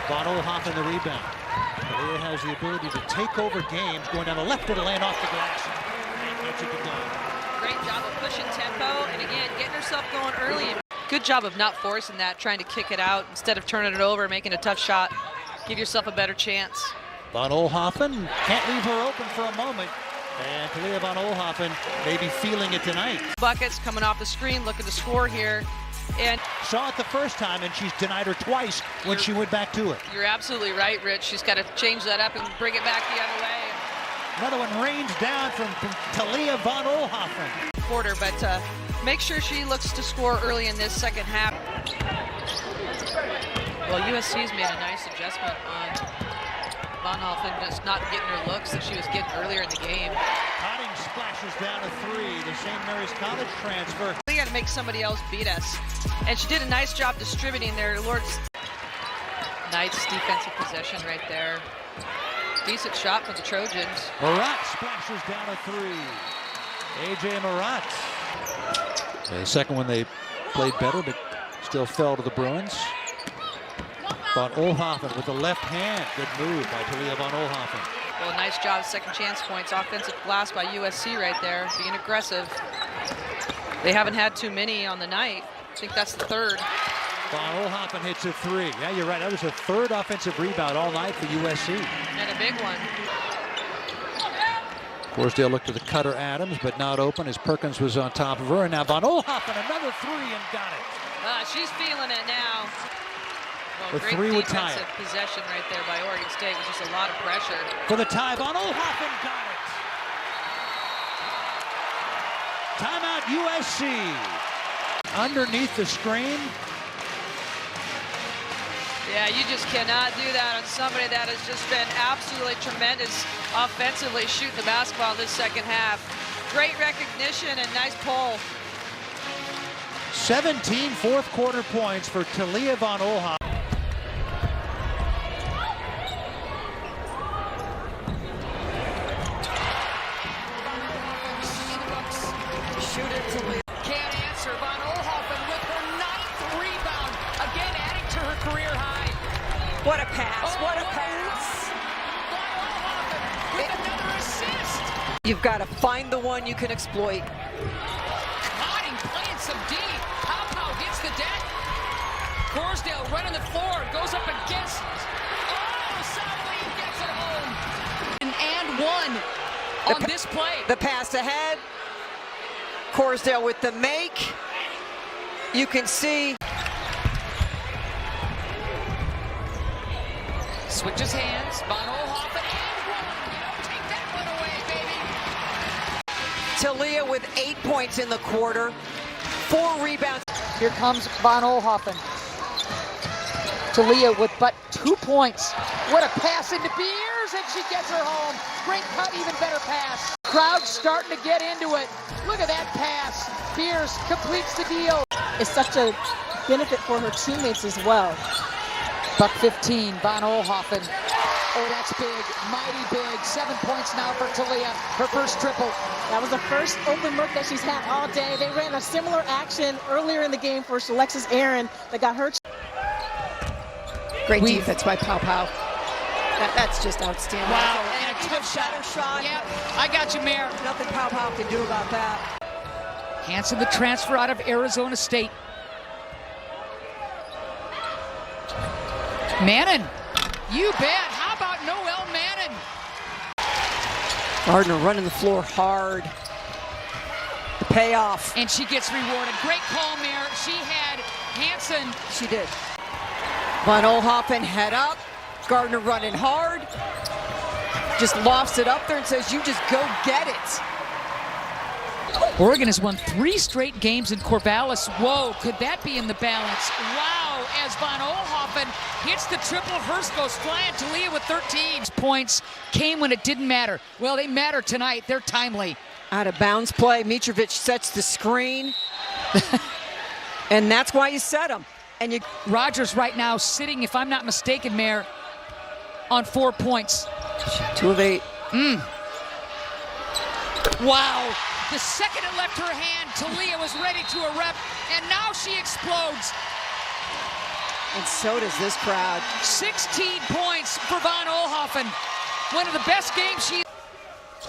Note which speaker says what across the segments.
Speaker 1: Von Oelhoffen the rebound. Talia has the ability to take over games, going down the left to land off the glass. And gets it to go.
Speaker 2: Great job of pushing tempo, and again, getting herself going early. Good job of not forcing that, trying to kick it out instead of turning it over, making a tough shot. Give yourself a better chance.
Speaker 1: Von Oelhoffen can't leave her open for a moment. And Talia Von Oelhoffen may be feeling it tonight.
Speaker 2: Buckets coming off the screen, looking to score here. And
Speaker 1: saw it the first time, and she's denied her twice when she went back to it.
Speaker 2: You're absolutely right, Rich. She's got to change that up and bring it back the other way.
Speaker 1: Another one rains down from Talia Von Oelhoffen.
Speaker 2: Quarter, but make sure she looks to score early in this second half. Well, USC's made a nice adjustment on Von Oelhoffen, just not getting her looks that she was getting earlier in the game.
Speaker 1: Cotting splashes down a three, the St. Mary's College transfer.
Speaker 2: We got to make somebody else beat us. And she did a nice job distributing there. Lord's nice defensive possession right there. Decent shot for the Trojans.
Speaker 1: Marat splashes down a three. A.J. Marat. The second one they played better, but still fell to the Bruins. Von Oelhoffen with the left hand. Good move by Talia Von Oelhoffen.
Speaker 2: Well, nice job, second chance points. Offensive glass by USC right there, being aggressive. They haven't had too many on the night. I think that's the third.
Speaker 1: Von Oelhoffen hits a three. Yeah, you're right. That was her third offensive rebound all night for USC.
Speaker 2: And a big one.
Speaker 1: Corsdale looked to the cutter Adams, but not open as Perkins was on top of her. And now Von Oelhoffen, another three, and got it.
Speaker 2: She's feeling it now. Well,
Speaker 1: the three would tie it.
Speaker 2: Great defensive possession right there by Oregon State with just a lot of pressure.
Speaker 1: For the tie, Von Oelhoffen got it. Timeout USC. Underneath the screen.
Speaker 2: Yeah, you just cannot do that on somebody that has just been absolutely tremendous offensively shooting the basketball this second half. Great recognition and nice pull.
Speaker 1: 17 fourth quarter points for Talia Von Oelhoffen.
Speaker 2: Shoot it, Talia.
Speaker 3: Can't answer. Von Oelhoffen with her 9th rebound. Again, adding to her career high.
Speaker 2: What a pass. What a pass.
Speaker 3: Von Oelhoffen with another assist.
Speaker 2: You've got to find the one you can exploit.
Speaker 3: Cotting, playing some D. Pow hits the deck. Corsdale running the floor. Goes up against. Oh, Southway gets it home. And one on this play.
Speaker 2: The pass ahead. Corsdale with the make. You can see.
Speaker 3: Switches hands. Von Oelhoffen and one. You don't take that one away, baby.
Speaker 2: Talia with 8 points in the quarter. 4 rebounds.
Speaker 4: Here comes Von Oelhoffen. Talia with but 2 points. What a pass into Beers, and she gets her home. Great cut, even better pass. Crowd's starting to get into it. Look at that pass. Beers completes the deal.
Speaker 5: It's such a benefit for her teammates as well.
Speaker 4: Buck 15, Von Oelhoffen. Oh, that's big, mighty big. 7 points now for Talia, her first triple.
Speaker 5: That was the first open look that she's had all day. They ran a similar action earlier in the game for Alexis Aaron that got her.
Speaker 4: Great defense by Pow.
Speaker 5: That's just outstanding.
Speaker 4: Wow,
Speaker 2: And a tough shot.
Speaker 4: Yep, I got you, Mayor.
Speaker 2: Nothing Pow can do about that.
Speaker 4: Hanson, the transfer out of Arizona State. Mannon, you bet. How about Noel Mannon?
Speaker 2: Gardner running the floor hard. The payoff.
Speaker 4: And she gets rewarded. Great call, Mayor. She had Hanson.
Speaker 2: She did. Von Oelhoffen head up. Gardner running hard. Just lofts it up there and says, you just go get it.
Speaker 4: Oregon has won 3 straight games in Corvallis. Whoa, could that be in the balance? Wow, as Von Oelhoffen hits the triple, Hurst goes flying. Talia with 13 points came when it didn't matter. Well, they matter tonight. They're timely.
Speaker 2: Out of bounds play. Mitrovic sets the screen. And that's why you set them. And
Speaker 4: Rutgers right now sitting, if I'm not mistaken, Mayor, on 4 points.
Speaker 2: 2 of 8.
Speaker 4: Wow. The second it left her hand, Talia was ready to erupt, and now she explodes.
Speaker 6: And so does this crowd.
Speaker 4: 16 points for Von Oelhoffen. One of the best games she...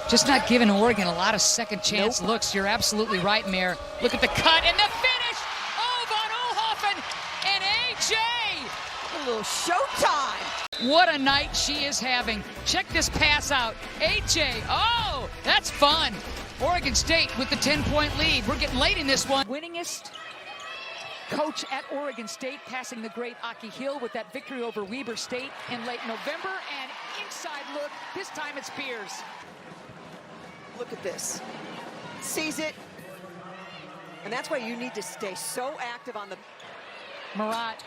Speaker 4: Just not giving Oregon a lot of second chance looks. You're absolutely right, Mayor. Look at the cut and the finish. Oh, Von Oelhoffen and AJ.
Speaker 6: A little showtime.
Speaker 4: What a night she is having. Check this pass out. AJ, oh, that's fun. Oregon State with the 10-point lead. We're getting late in this one. Winningest coach at Oregon State, passing the great Aki Hill with that victory over Weber State in late November. And inside look, this time it's Beers.
Speaker 6: Look at this. Sees it. And that's why you need to stay so active on the...
Speaker 4: Murat,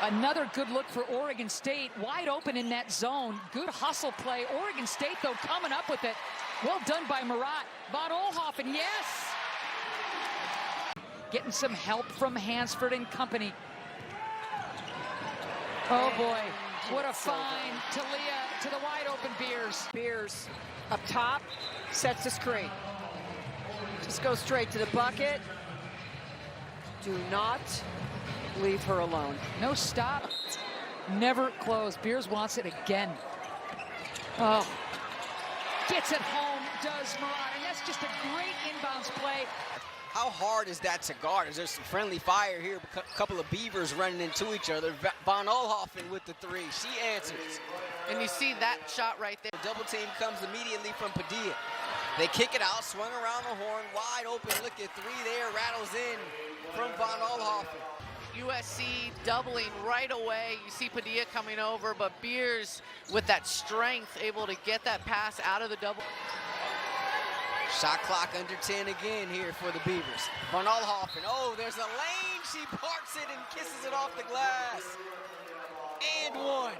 Speaker 4: another good look for Oregon State. Wide open in that zone. Good hustle play. Oregon State, though, coming up with it. Well done by Murat. Von Oelhoffen, yes! Getting some help from Hansford and company. Oh, boy. What a find. Talia to the wide open Beers.
Speaker 6: Beers up top, sets the screen. Just go straight to the bucket. Do not leave her alone.
Speaker 4: No stop. Never close. Beers wants it again. Oh. Gets it home, does Murat. And that's just a great inbounds play.
Speaker 7: How hard is that to guard? Is there some friendly fire here? A couple of Beavers running into each other. Von Oelhoffen with the three. She answers.
Speaker 3: And you see that shot right there.
Speaker 7: The double team comes immediately from Padilla. They kick it out, swung around the horn, wide open. Look at three there, rattles in from Von Oelhoffen.
Speaker 3: USC doubling right away. You see Padilla coming over, but Beers with that strength able to get that pass out of the double.
Speaker 7: Shot clock under 10 again here for the Beavers. Von Oelhoffen, oh, there's a lane. She parks it and kisses it off the glass. And one.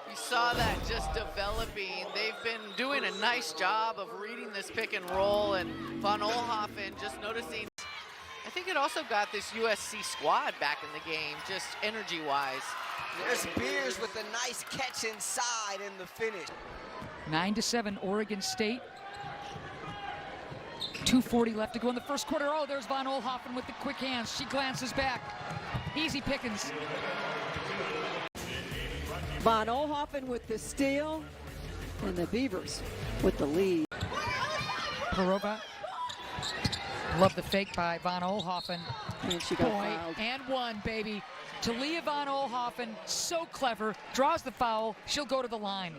Speaker 3: You saw that just developing. They've been doing a nice job of reading this pick and roll, and Von Oelhoffen just noticing. I think it also got this USC squad back in the game, just energy-wise.
Speaker 7: There's Beers with a nice catch inside in the finish.
Speaker 4: 9-7 Oregon State. 2:40 left to go in the first quarter. Oh, there's Von Oelhoffen with the quick hands. She glances back. Easy pickings.
Speaker 6: Von Oelhoffen with the steal, and the Beavers with the lead.
Speaker 4: Parova. Love the fake by Von Oelhoffen.
Speaker 6: And she got fouled.
Speaker 4: And one, baby. Talia Von Oelhoffen, so clever, draws the foul. She'll go to the line.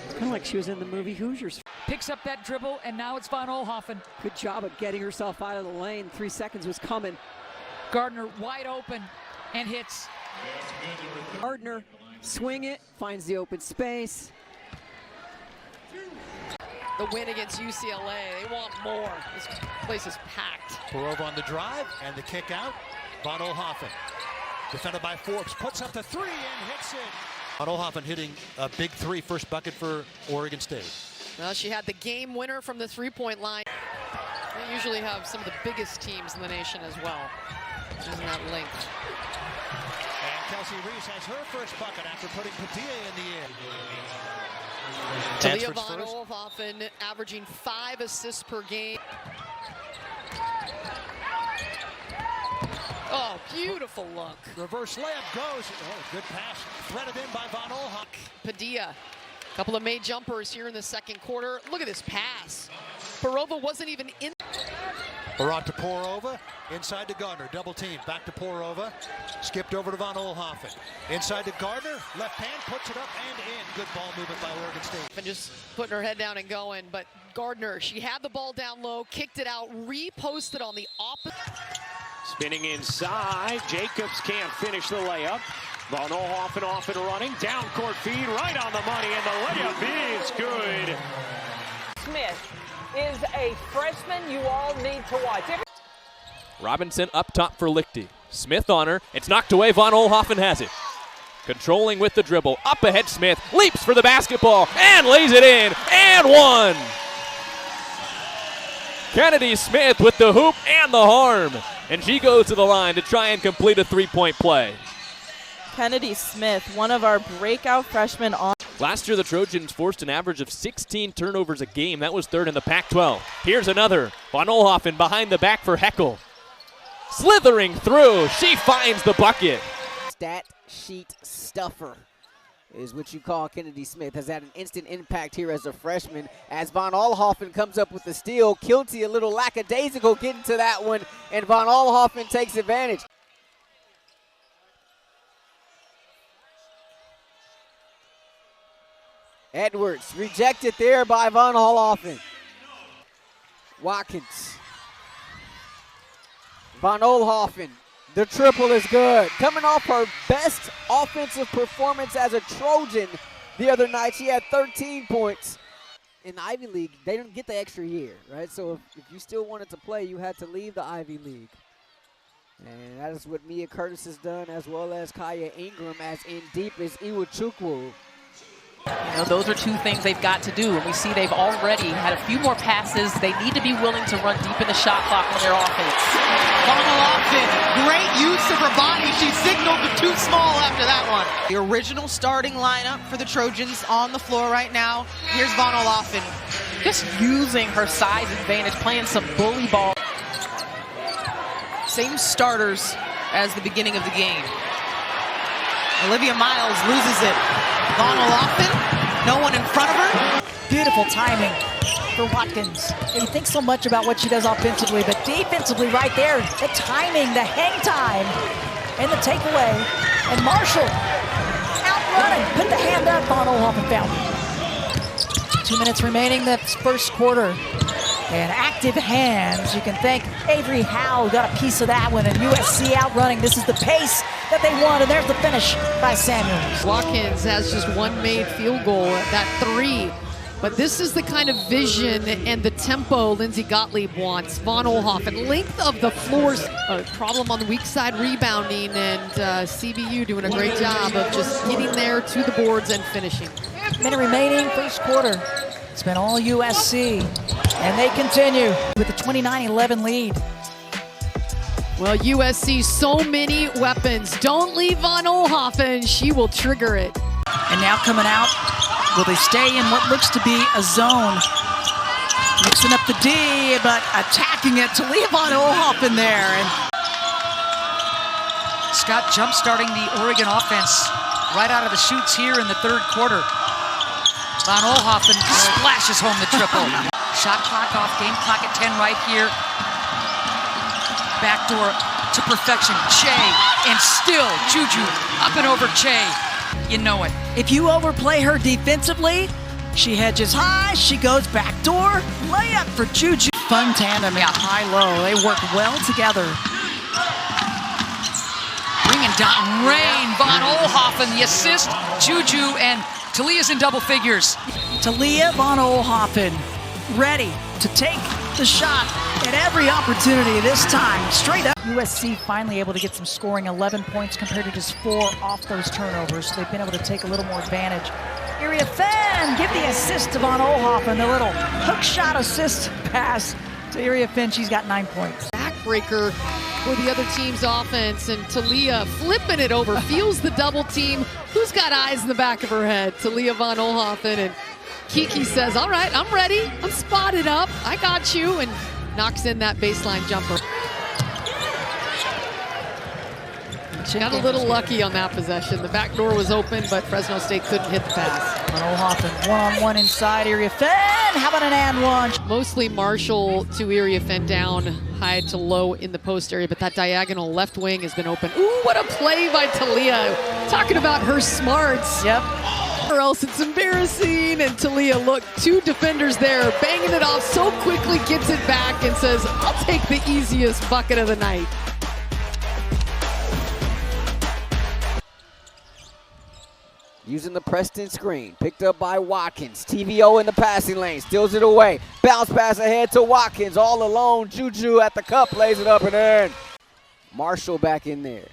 Speaker 6: It's kind of like she was in the movie Hoosiers.
Speaker 4: Picks up that dribble, and now it's Von Oelhoffen.
Speaker 6: Good job of getting herself out of the lane. 3 seconds was coming.
Speaker 4: Gardner wide open and hits.
Speaker 6: Gardner, swing it, finds the open space.
Speaker 2: The win against UCLA, they want more. This place is packed.
Speaker 1: Parova on the drive and the kick out. Von Oelhoffen, defended by Forbes, puts up the three and hits it. Von Oelhoffen hitting a big three, first bucket for Oregon State.
Speaker 2: Well, she had the game winner from the three-point line. They usually have some of the biggest teams in the nation as well. Isn't that length?
Speaker 1: And Kelsey Reese has her first bucket after putting Padilla in the air.
Speaker 2: Talia Von Oelhoffen averaging 5 assists per game. Oh, beautiful look.
Speaker 1: Reverse layup goes. Oh, good pass. Threaded in by Von Oelhoffen.
Speaker 2: Padilla. A couple of made jumpers here in the second quarter. Look at this pass. Parova wasn't even in.
Speaker 1: Barat to Porova, inside to Gardner, double team, back to Porova, skipped over to Von Oelhoffen. Inside to Gardner, left hand, puts it up and in. Good ball movement by Oregon State.
Speaker 2: And just putting her head down and going, but Gardner, she had the ball down low, kicked it out, reposted on the opposite.
Speaker 8: Spinning inside, Jacobs can't finish the layup. Von Oelhoffen off and running, down court feed, right on the money, and the layup is good.
Speaker 9: Smith is a freshman you all need to watch.
Speaker 10: Robinson up top for Lichty. Smith on her. It's knocked away. Von Oelhoffen has it. Controlling with the dribble. Up ahead Smith. Leaps for the basketball and lays it in. And one. Kennedy Smith with the hoop and the harm. And she goes to the line to try and complete a three-point play.
Speaker 11: Kennedy Smith, one of our breakout freshmen on.
Speaker 10: Last year, the Trojans forced an average of 16 turnovers a game. That was third in the Pac-12. Here's another. Von Oelhoffen behind the back for Heckel. slithering through. She finds the bucket.
Speaker 7: Stat sheet stuffer is what you call Kennedy Smith. Has had an instant impact here as a freshman. As Von Oelhoffen comes up with the steal, Kilty a little lackadaisical getting to that one, and Von Oelhoffen takes advantage. Edwards rejected there by Von Oelhoffen. Watkins. Von Oelhoffen. The triple is good. Coming off her best offensive performance as a Trojan the other night. She had 13 points. In the Ivy League, they don't get the extra year, right? So if you still wanted to play, you had to leave the Ivy League. And that is what Mia Curtis has done, as well as Kaya Ingram, as in deep as Iwuchukwu.
Speaker 12: You know, those are two things they've got to do, and we see they've already had a few more passes. They need to be willing to run deep in the shot clock on their offense.
Speaker 13: Von Oelhoffen, great use of her body. She signaled the too small after that one. The original starting lineup for the Trojans on the floor right now. Here's Von Oelhoffen.
Speaker 12: Just using her size advantage, playing some bully ball.
Speaker 13: Same starters as the beginning of the game. Olivia Miles loses it. Von Oelhoffen, no one in front of her.
Speaker 14: Beautiful timing for Watkins. And you think so much about what she does offensively, but defensively right there, the timing, the hang time, and the takeaway. And Marshall outrunning, put the hand up, Von Oelhoffen found it. 2 minutes remaining, the first quarter. And active hands, you can thank Avery Howe, got a piece of that one, and USC outrunning. This is the pace that they want, and there's the finish by Samuels.
Speaker 15: Watkins has just one made field goal at that three, but this is the kind of vision and the tempo Lindsay Gottlieb wants. Von Oelhoffen, length of the floors, problem on the weak side rebounding, and CBU doing a great job of just getting there to the boards and finishing.
Speaker 14: Minute remaining, first quarter. It's been all USC, and they continue with a 29-11 lead.
Speaker 15: Well, USC, so many weapons. Don't leave Von Oelhoffen. She will trigger it.
Speaker 14: And now coming out, will they stay in what looks to be a zone? Mixing up the D, but attacking it. Talia Von Oelhoffen there. And Scott jump-starting the Oregon offense right out of the chutes here in the third quarter. Von Oelhoffen splashes home the triple. Shot clock off, game clock at 10 right here. Backdoor to perfection. Che, and still Juju up and over Che. You know it. If you overplay her defensively, she hedges high, she goes backdoor. Layup for Juju. Fun tandem, yeah, high-low. They work well together. Bringing down rain. Von Oelhoffen, the assist. Juju and Talia's in double figures. Talia Von Oelhoffen ready to take the shot at every opportunity this time. Straight up. USC finally able to get some scoring, 11 points compared to just 4 off those turnovers. So they've been able to take a little more advantage. Iria Fenn, give the assist to Von Oelhoffen. The little hook shot assist pass to Iria Fenn. She's got 9 points.
Speaker 15: Backbreaker for the other team's offense, and Talia flipping it over, feels the double team. Who's got eyes in the back of her head? Talia Von Oelhoffen, and Kiki says, all right, I'm ready. I'm spotted up. I got you, and knocks in that baseline jumper. Got a little lucky on that possession. The back door was open, but Fresno State couldn't hit the pass.
Speaker 14: Von Oelhoffen, one-on-one inside. Iria Fenn, how about an and one?
Speaker 15: Mostly Marshall to Iria Fenn down high to low in the post area, but that diagonal left wing has been open. Ooh, what a play by Talia. Talking about her smarts.
Speaker 14: Yep.
Speaker 15: Or else it's embarrassing, and Talia, look, 2 defenders there, banging it off so quickly, gets it back and says, I'll take the easiest bucket of the night.
Speaker 7: Using the Preston screen, picked up by Watkins. TVO in the passing lane, steals it away. Bounce pass ahead to Watkins, all alone. Juju at the cup, lays it up and in. Marshall back in there.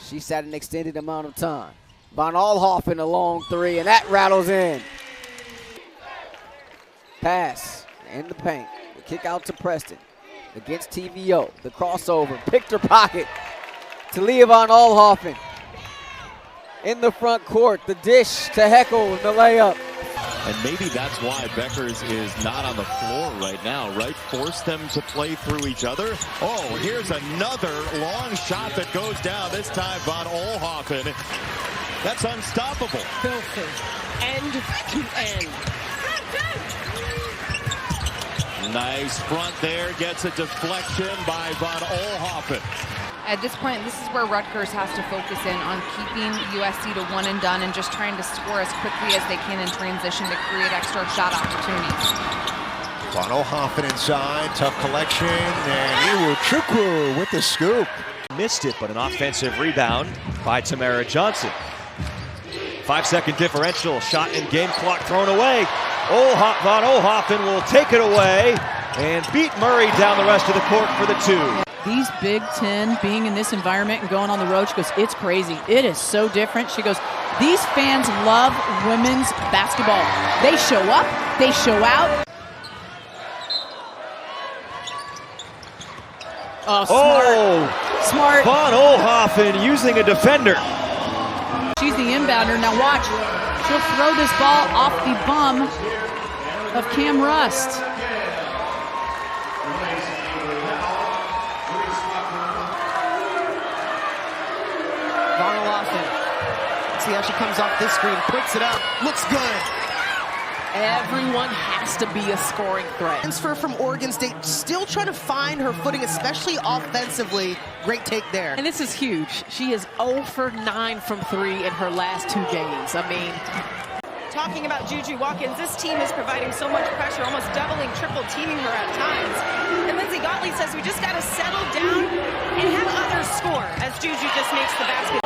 Speaker 7: She sat an extended amount of time. Von Oelhoffen a long 3, and that rattles in. Pass in the paint. The kick out to Preston against TVO. The crossover, picked her pocket. Talia Von Oelhoffen in the front court. The dish to Heckle and the layup.
Speaker 16: And maybe that's why Beckers is not on the floor right now, right? Force them to play through each other. Oh, here's another long shot that goes down. This time Von Oelhoffen. That's unstoppable.
Speaker 9: Filthy. End to end.
Speaker 16: Nice front there. Gets a deflection by Von Oelhoffen.
Speaker 17: At this point, this is where Rutgers has to focus in on keeping USC to one and done and just trying to score as quickly as they can in transition to create extra shot opportunities.
Speaker 18: Von Oelhoffen inside, tough collection, and Iwuchukwu with the scoop.
Speaker 19: Missed it, but an offensive rebound by Tamara Johnson. 5-second differential, shot and game clock thrown away. Von Oelhoffen will take it away and beat Murray down the rest of the court for the two.
Speaker 12: These Big Ten, being in this environment and going on the road, she goes, it's crazy. It is so different. She goes, these fans love women's basketball. They show up, they show out.
Speaker 19: Oh, smart. Von Oelhoffen using a defender.
Speaker 12: She's the inbounder. Now watch. She'll throw this ball off the bum of Cam Rust.
Speaker 13: Von Oelhoffen. See how she comes off this screen, puts it up, looks good.
Speaker 12: Everyone has to be a scoring threat.
Speaker 13: Transfer from Oregon State, still trying to find her footing, especially offensively. Great take there.
Speaker 12: And this is huge. She is 0 for 9 from 3 in her last 2 games. I mean,
Speaker 5: Talking about Juju Watkins, this team is providing so much pressure, almost doubling, triple teaming her at times. And Lindsey Gottlieb says we just got to settle down and have others score as Juju just makes the basket.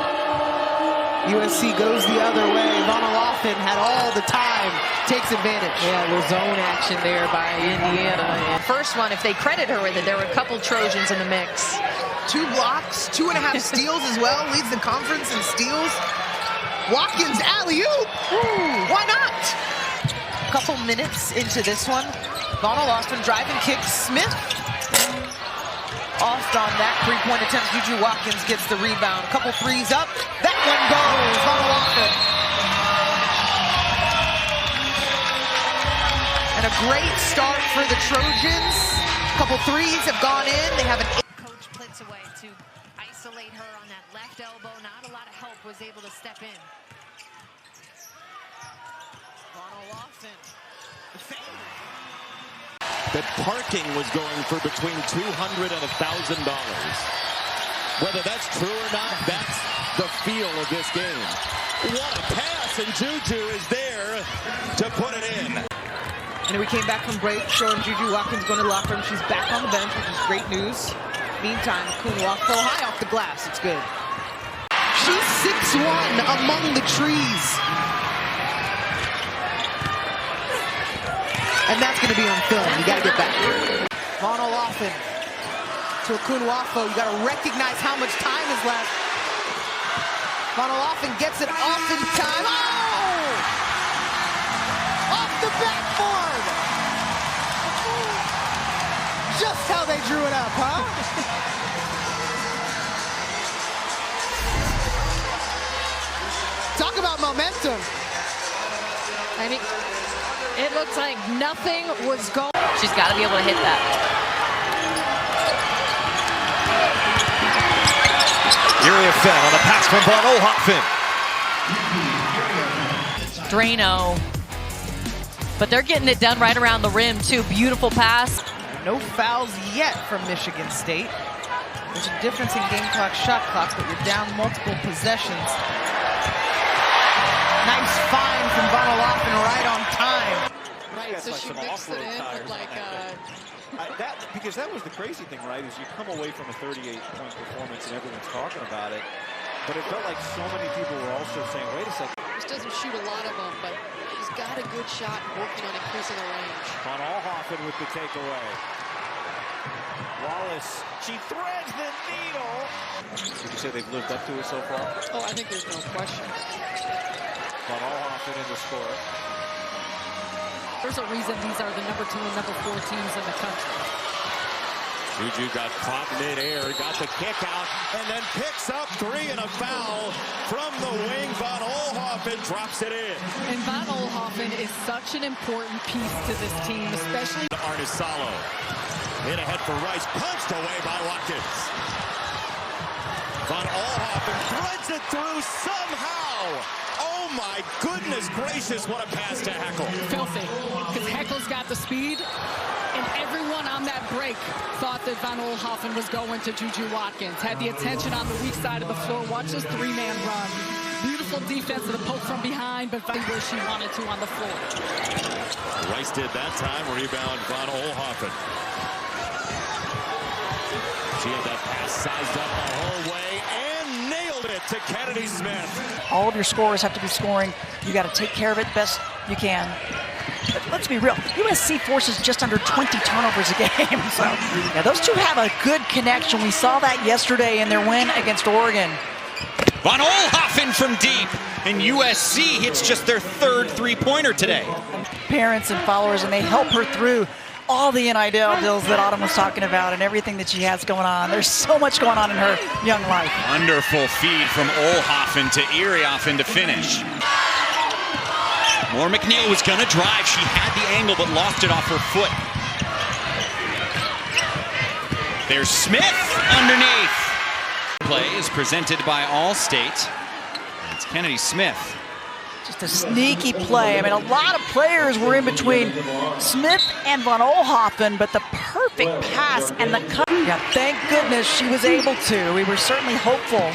Speaker 13: USC goes the other way. Von Oelhoffen had all the time, takes advantage.
Speaker 12: Yeah, a little zone action there by Indiana.
Speaker 2: First one, if they credit her with it, there were a couple Trojans in the mix.
Speaker 13: 2 blocks, 2.5 steals as well, leads the conference in steals. Watkins alley-oop, why not? Couple minutes into this one. Von Oelhoffen driving kick, Smith. Off on that 3-point attempt, Juju Watkins gets the rebound. Couple threes up, that one goes, Von Oelhoffen. And a great start for the Trojans. Couple threes have gone in, they have an
Speaker 20: Coach Plitz away to isolate her on that left elbow. Not a lot of help was able to step in.
Speaker 13: Von Oelhoffen.
Speaker 16: That parking was going for between $200 and $1,000. Whether that's true or not, that's the feel of this game. What a pass, and Juju is there to put it in.
Speaker 13: And we came back from break, showing Juju Watkins going to the locker room. She's back on the bench, which is great news. Meantime, Oelhoffen high off the glass. It's good. She's 6'1" among the trees. And that's going to be on film. You got to get back. Von Oelhoffen to Okunwafo. You got to recognize how much time is left. Von Oelhoffen gets it off in time. Oh! Off the backboard. Just how they drew it up, huh? Talk about momentum.
Speaker 20: I mean, it looks like nothing was going.
Speaker 2: She's got to be able to hit that.
Speaker 19: Uriah Fenn on the pass from Von Oelhoffen.
Speaker 2: Drano. But they're getting it done right around the rim, too. Beautiful pass.
Speaker 13: No fouls yet from Michigan State. There's a difference in game clock, shot clock, but you're down multiple possessions. Nice find from Von Oelhoffen right on time.
Speaker 15: Right, so she mixed it in with like
Speaker 1: because that was the crazy thing, right? Is you come away from a 38-point performance and everyone's talking about it, but it felt like so many people were also saying, wait a second.
Speaker 15: This doesn't shoot a lot of them, but he's got a good shot working on increasing the range.
Speaker 1: Von Oelhoffen with the takeaway. Wallace, she threads the needle. Would you say they've lived up to it so far?
Speaker 15: Oh, I think there's no question.
Speaker 1: Von Oelhoffen in the score.
Speaker 15: There's a reason these are the number 2 and number 4 teams in the country.
Speaker 16: Juju got caught midair, got the kick out, and then picks up 3 and a foul from the wing. Von Oelhoffen drops it in.
Speaker 15: And Von Oelhoffen is such an important piece to this team, especially.
Speaker 16: Arnisalo in ahead for Rice, punched away by Watkins. Von Oelhoffen threads it through somehow. Oh my goodness gracious, what a pass to Heckel.
Speaker 15: Filthy, because Heckel's got the speed, and everyone on that break thought that Von Oelhoffen was going to Juju Watkins. Had the attention on the weak side of the floor. Watch this 3-man run. Beautiful defense of the poke from behind, but where she wanted to on the floor.
Speaker 16: Rice did that time, rebound Von Oelhoffen. She had that pass sized up the whole way and nailed it to Kennedy Smith.
Speaker 14: All of your scorers have to be scoring. You got to take care of it best you can. But let's be real, USC forces just under 20 turnovers a game. So yeah, those two have a good connection. We saw that yesterday in their win against Oregon.
Speaker 21: Von Oelhoffen from deep, and USC hits just their 3rd three-pointer today.
Speaker 14: Parents and followers, and they help her through all the NIL deals that Autumn was talking about and everything that she has going on. There's so much going on in her young life.
Speaker 21: Wonderful feed from Oelhoffen to Erioffen to finish. Moore McNeil was going to drive. She had the angle but lost it off her foot. There's Smith underneath. Play is presented by Allstate. It's Kennedy Smith.
Speaker 14: Just a sneaky play. I mean, a lot of players were in between Smith and Von Oelhoffen, but the perfect pass and the cut. Yeah, thank goodness she was able to. We were certainly hopeful.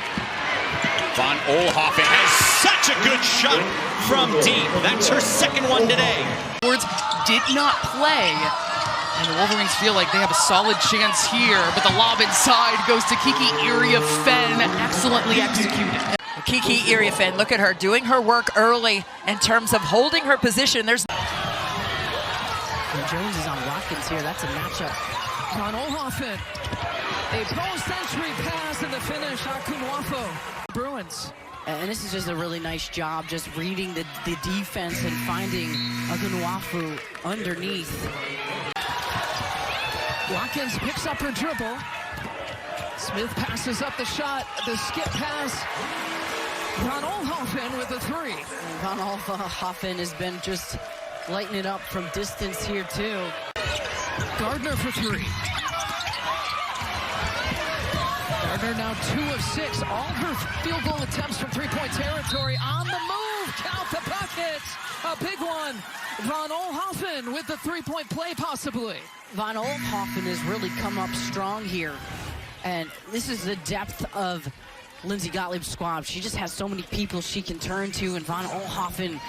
Speaker 21: Von Oelhoffen has such a good shot from deep. That's her 2nd one today.
Speaker 4: Words did not play. And the Wolverines feel like they have a solid chance here, but the lob inside goes to Kiki Erioffen, excellently executed.
Speaker 14: Kiki Erioffen, look at her doing her work early in terms of holding her position. There's
Speaker 15: And Jones is on Watkins here. That's a matchup.
Speaker 3: Von Oelhoffen, a post-century pass in the finish. Akunwafo. Bruins.
Speaker 15: And this is just a really nice job, just reading the defense and finding Akunwafu underneath.
Speaker 3: Watkins picks up her dribble. Smith passes up the shot, the skip pass. Von Oelhoffen with the 3.
Speaker 15: And Von Oelhoffen has been just lighting it up from distance here too.
Speaker 3: Gardner for 3. Gardner now 2 of 6. All her field goal attempts from 3-point territory. On the move, count the bucket. A big one. Von Oelhoffen with the 3-point play possibly.
Speaker 15: Von Oelhoffen has really come up strong here. And this is the depth of Lindsey Gottlieb's squad. She just has so many people she can turn to, and Von Oelhoffen